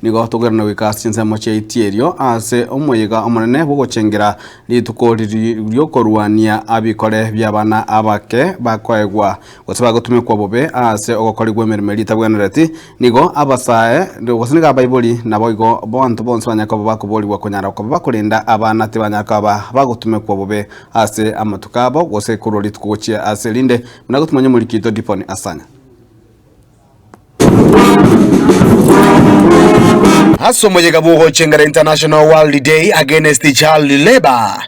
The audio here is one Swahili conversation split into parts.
nigo tugirana wikasi nsemo cia itierio ase omoyiga omonene guguchengera rituko ryokorwania abikore bya bana abake bakoegwa gusaba gutumikwa bobe ase ogokorigwa emirimo itabwenereti nigo abasae gusiniga baibuli nabo igo bonto bonse banyaka bakubolirwa kunyara ko bakurinda abana tibanyaka bagutumikwa bobe ase amatukabo gose kurori tukuchia ase linde munagutumanya mulikito diponi asanya Aso moyega buho chengera International World Day Against Child Labor.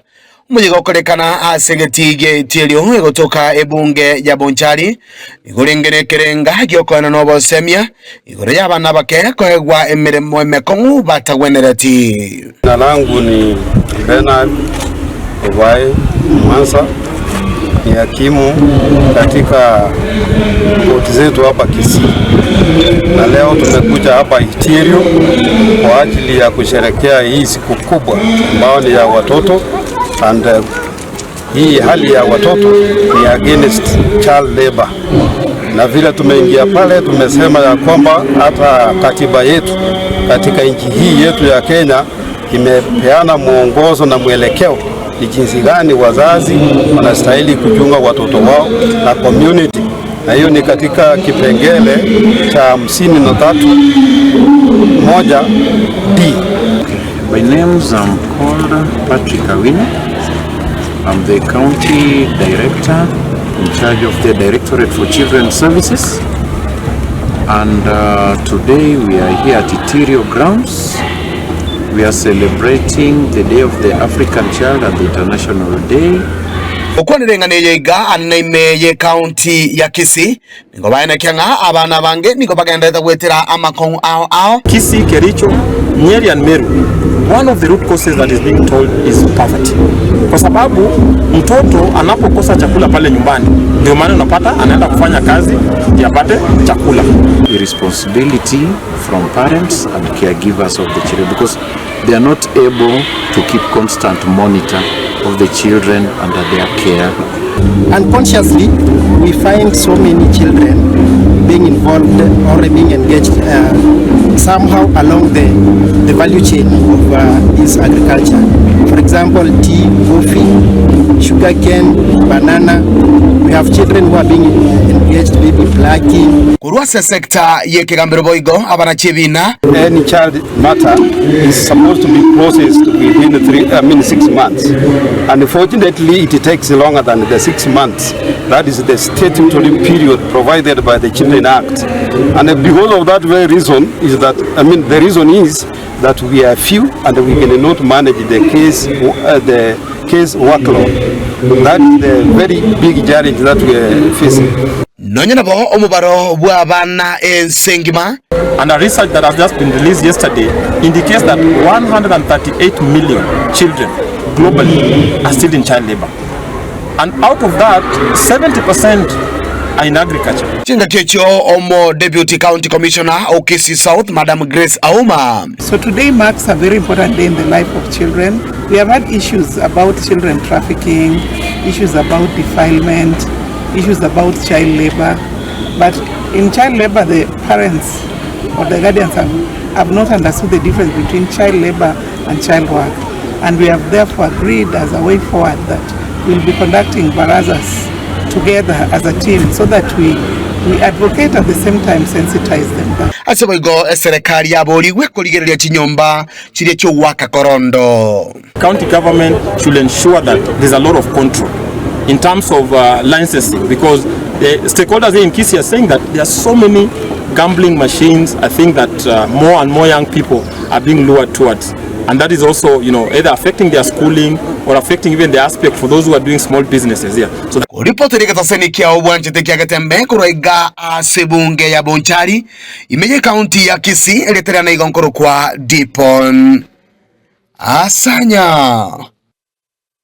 Moyega okorekana asegetige tielio egotoka ebunge ya Bonchari. Igorengene kerenga gyokwana nobo semia. Igore yabana bake koegwa emiremo emekongu batagwenereti. Jina langu ni Bernard Owae Mansa. Ni hakimu katika koti zetu hapa Kisii. Na leo tumekuja hapa Itirio kwa ajili ya kusherehekea hii siku kubwa ambayo ni ya watoto, and hii hali ya watoto ni against child labor. Na vile tumeingia pale tumesema ya kwamba hata katiba yetu katika nchi hii yetu ya Kenya imepeana mwongozo na mwelekeo ni jinsi gani wazazi wanastahili kuchunga watoto wao na community. Na hiyo ni katika kipengele cha 53(1)D. My name is called Patrick Awino. I'm the county director in charge of the Directorate for Children's Services. And today we are here at Itirio grounds. We are celebrating the Day of the African Child and the International Day. Okwanirengane iga anaimeye county ya Kisii nigo baene kyanga abana bange nigo bagenda gwetera amakongu ao Kisii, Kericho, Nyeri and Meru. One of the root causes that is being told is poverty. Kwa sababu mtoto anapokosa chakula pale nyumbani ndio maana unapata anaenda kufanya kazi ndio apate chakula. The responsibility from parents and caregivers of the children, because they are not able to keep constant monitor of the children under their care. Unconsciously, we find so many children being involved or being engaged somehow along the value chain of this agriculture. For example, tea, coffee, sugarcane, banana. We have children who are being engaged, maybe plucking. Kurwase sector yekegambiro boigo abana chebina. Any child matter is supposed to be processed within 6 months. And unfortunately, it takes longer than the 6 months. That is the statutory period provided by the Children Act. And because of that very reason is that, the reason is that we are few and we cannot manage the case workload. That is the very big challenge that we are facing. Nonyana bo omubaro bwa bana ensengima. And a research that has just been released yesterday indicates that 138 million children globally are still in child labor. And out of that, 70% are in agriculture. Chinga checho omo Deputy County Commissioner o Kisii South, Madam Grace Auma. So today marks a very important day in the life of children. We have had issues about children trafficking, issues about defilement, issues about child labor. But in child labor, the parents or the guardians have not understood the difference between child labor and child work. And we have therefore agreed as a way forward that we'll be conducting barazas together as a team so that we advocate at the same time sensitize them. Aseboigo serikali yaboli wekoligereria chinyomba chile cyo waka korondo. County government should ensure that there's a lot of control in terms of licensing, because the stakeholders here in Kisii are saying that there are so many gambling machines. I think that more and more young people are being lured towards. And that is also, either affecting their schooling or affecting even the aspect for those who are doing small businesses here. So report rika Suneka obwanchete kya Getembe kuroiga asebunge ya Bonchari imeje county ya Kisii eleterana igonkoro kwa Dipon Asanya.